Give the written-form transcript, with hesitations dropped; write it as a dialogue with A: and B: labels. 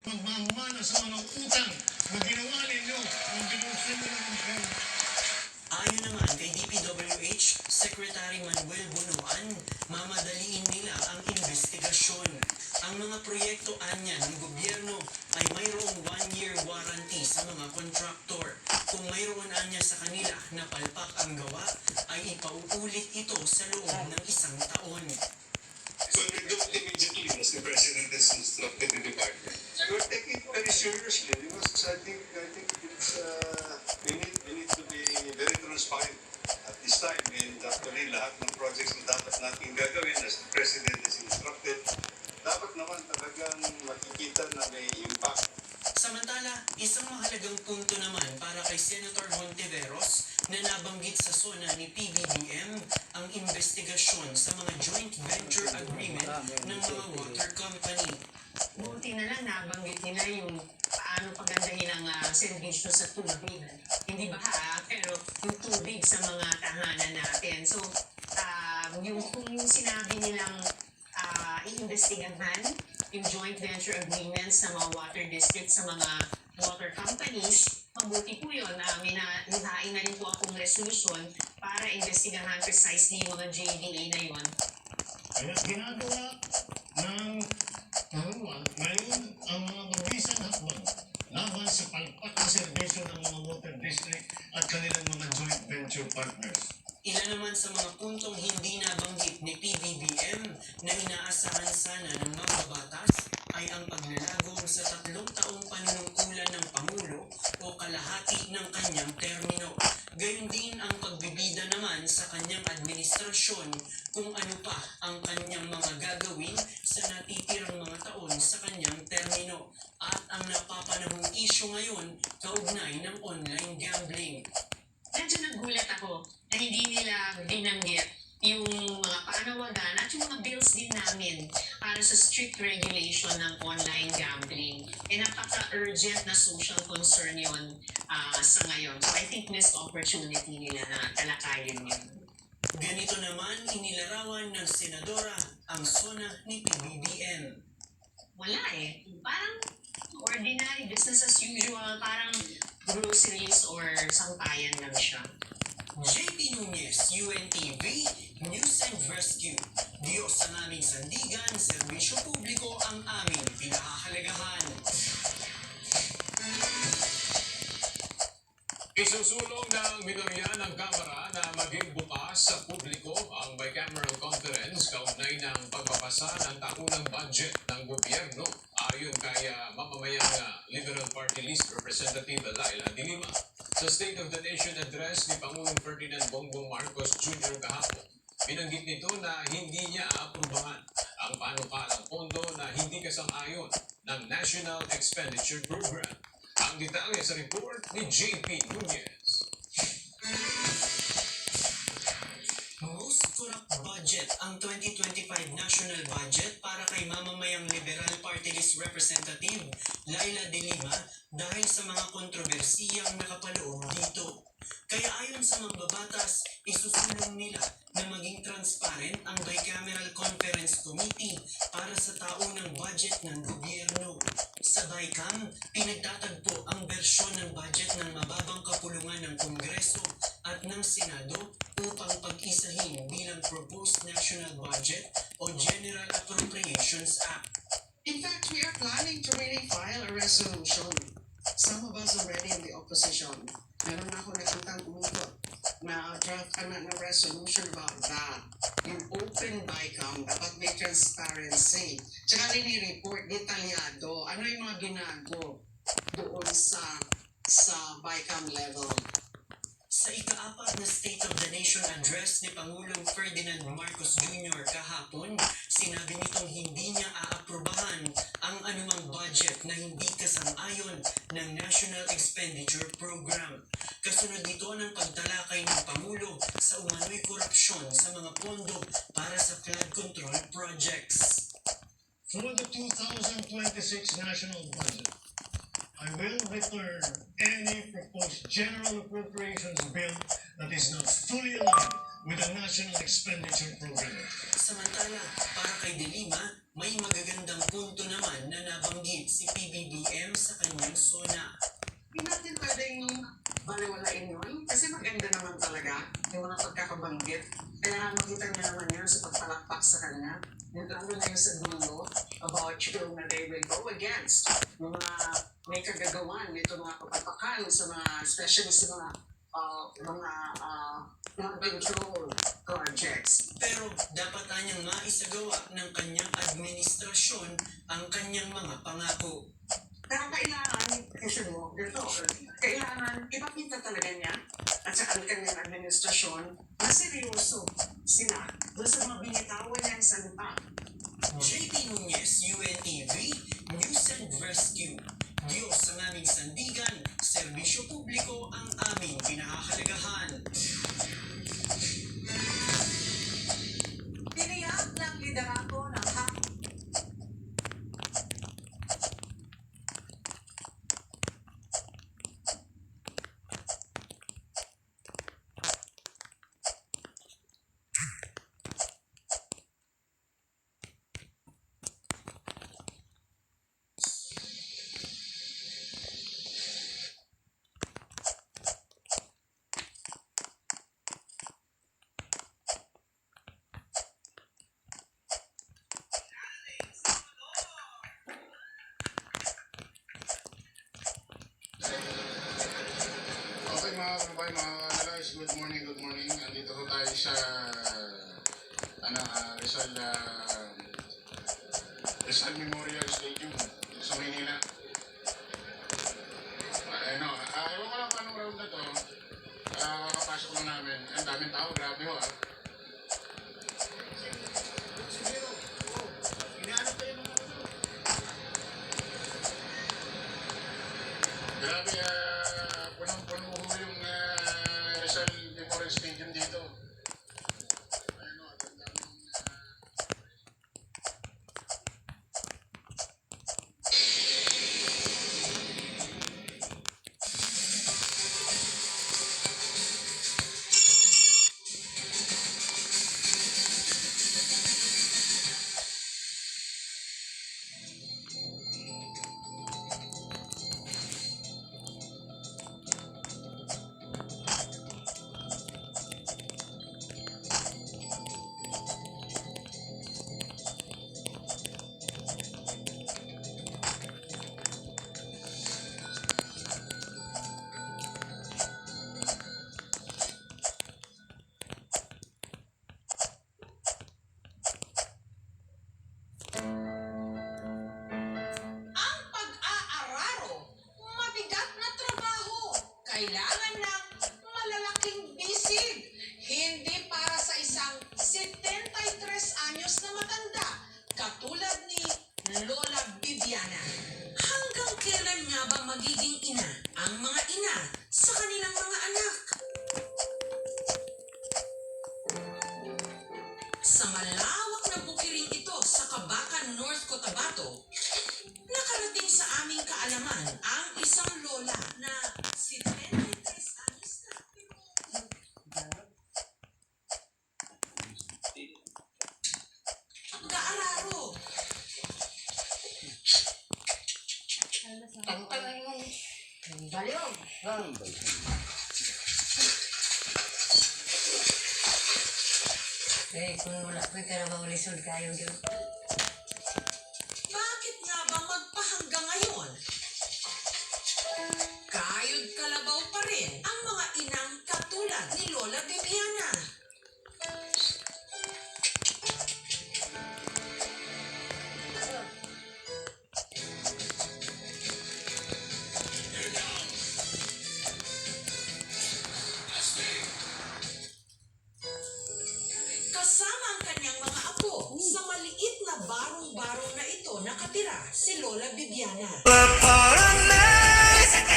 A: magmamana sa mga utang na ginawa ninyo nung binuksan nyo ng impyerno.
B: Ayon naman kay DPWH Secretary Manuel Bunuan, mamadaliin nila ang investigasyon. Ang mga proyekto anya ng gobyerno ay mayroong 1-year warranty sa mga kontraktor. Kung mayroon anya sa kanila na palpak ang gawa, ay ipauulit ito sa loob ng 1 taon.
C: So we don't immediately, as the President has instructed the department. We're taking it very seriously because I think it's, we need to be very transparent at this time. And actually, lahat ng projects na dapat natin gagawin as the President has instructed, dapat naman talagang makikita na may impact.
B: Samantala, isang mahalagang punto naman para kay Senator Hontiveros na nabanggit sa SONA ni PBBM ang investigasyon sa mga joint venture agreement ng mga water company.
D: Buti na lang nabanggit nila yung paano pagandahin ang serbisyo sa tubig. Hindi ba pero yung tubig sa mga tahanan natin. So, yung sinabi nilang iimbestigahan yung joint venture agreements sa mga water districts sa mga water companies, mabuti po yun. Nihain na rin po akong resolution para investigahan precisely yung mga JDA na yun.
A: Kaya ginagawa ng ngayon ang mga mabisang hakbang laban sa palpak na serbisyo ng mga water district at kanilang mga joint venture partners.
B: Ilan naman sa mga puntong hindi nabanggit ni PBBM na inaasahan sana ng mambabatas ay ang paglalagom sa 3 taong panunungkulan ng Pangulo o kalahati ng kanyang termino. Gayon din ang pagbibida naman sa kanyang administrasyon kung ano pa ang kanyang mga gagawin sa natitirang mga taon sa kanyang termino at ang napapanahong isyu ngayon kaugnay ng online gambling.
D: Medyo nagulat ako na hindi nila binanggit yung mga panawagan at yung mga bills din namin para sa strict regulation ng online gambling. Napaka-urgent na social concern yun sa ngayon. So I think missed opportunity nila na talakayin yun.
B: Ganito naman inilarawan ng Senadora ang SONA ni PBBM.
D: Wala Parang ordinary business as usual. Parang groceries or sampayan lang siya.
B: JP Nunez, UNTV, News and Rescue. Diyos ang aming sandigan, serbisyo publiko ang aming pinahahalagahan.
E: Isusulong ng minorya ng Kamara na maging bukas sa publiko ang bicameral conference kaugnay ng pagpapasa ng taunang budget ng gobyerno ayon kay mamamayang Liberal Party List Representative Laila De Lima. Sa State of the Nation address ni Pangulong Ferdinand Bongbong Marcos Jr. kahapon, binanggit nito na hindi niya aaprubahan ang panukalang pondo na hindi kasang-ayon ng National Expenditure Program. Ang detalye sa report ni JP Nunez.
B: Most corrupt budget ang 2025 national budget para kay mamamayang Liberal Party List Representative Laila De Lima dahil sa mga kontrobersiyang nakapaloob dito. Kaya ayon sa mambabatas, isusulong nila na maging transparent ang Bicameral Conference Committee para sa taunang budget ng gobyerno. Sa BICAM, pinagtatagpo ang bersyon ng budget ng mababang kapulungan ng Kongreso at ng Senado upang pag-isahin bilang Proposed National Budget o General Appropriations Act.
F: In fact, we are planning to really file a resolution. Some of us already in the opposition. Meron na ako nakitang umikot na draft na resolution about that. Yung open BICAM, dapat may transparency. Tsaka rin i-report detalyado. Ano yung mga binago doon sa BICAM level.
B: Sa ika-4 na State of the Nation address ni Pangulong Ferdinand Marcos Jr. kahapon, sinabi nitong hindi niya aaprubahan ang anumang budget na hindi kasang-ayon ng National Expenditure Program. Kasunod nito ng pagtalakay ng Pangulo sa umano'y korupsyon sa mga pondo para sa flood control projects.
A: For the 2026 national budget, I will return any proposed general appropriations bill that is not fully aligned with a national expenditure program.
B: Samantala, para kay De Lima, may magagandang punto naman na nabanggit si PBBM sa kanyang SONA.
F: Hindi natin pwedeng baliwalain yun kasi maganda naman talaga yung mga pagkakabanggit. Kaya makita niyo naman yun sa pagpalakpak sa kanya. Yung lalo na yung sa dulo about yung na they will go against yung mga may kagagawan nito mga kapatakan sa mga, especially sa mga flood control projects.
B: Pero dapat tanyang maisagawa ng kanyang administrasyon ang kanyang mga pangako.
F: Pero kailangan, kasi mo, kailangan ipakita talaga niya at saka ang kanyang administrasyon na seryoso sila doon sa mga binitawan niyang salita.
B: JP Nunez, UNTV, News and Rescue. Diyos ang aming sandigan, serbisyo publiko ang aming pinahahalagahan.
G: Tiniyak ng liderato ng
H: Okay mga kababayan, mga analyze, good morning. Andito ko tayo sa Rizal Memorial Stadium sa Maynila. Ewan ko lang paano round na to. Kakapasok lang namin. Ang daming tao, grabe ho ah. Grabe, punong-puno ho yung Rizal Memorial Stadium dito. Ayun o, ang daming
G: ang pag-aararo. Mabigat na trabaho. Kailangan ng malalaking bisig. Hindi para sa isang 73 anyos na matanda katulad ni Lola Bibiana. Hanggang kailan nga ba magiging ina ang mga ina sa kanilang mga anak? Sa malawak na bukiring ito sa Kabakan, North Cotabato, nakarating sa aming kaalaman ang isang lola na 73 anyos na. Pag-aararo.
I: Kung wala ko ka na maulisod kayo dyan.
G: Bakit nga ba magpahanggang ngayon? Kayod kalabaw pa rin ang mga inang katulad ni Lola Bibiana. Kasama ang kanyang mga apo sa maliit na barong-barong na ito nakatira si Lola Bibiana.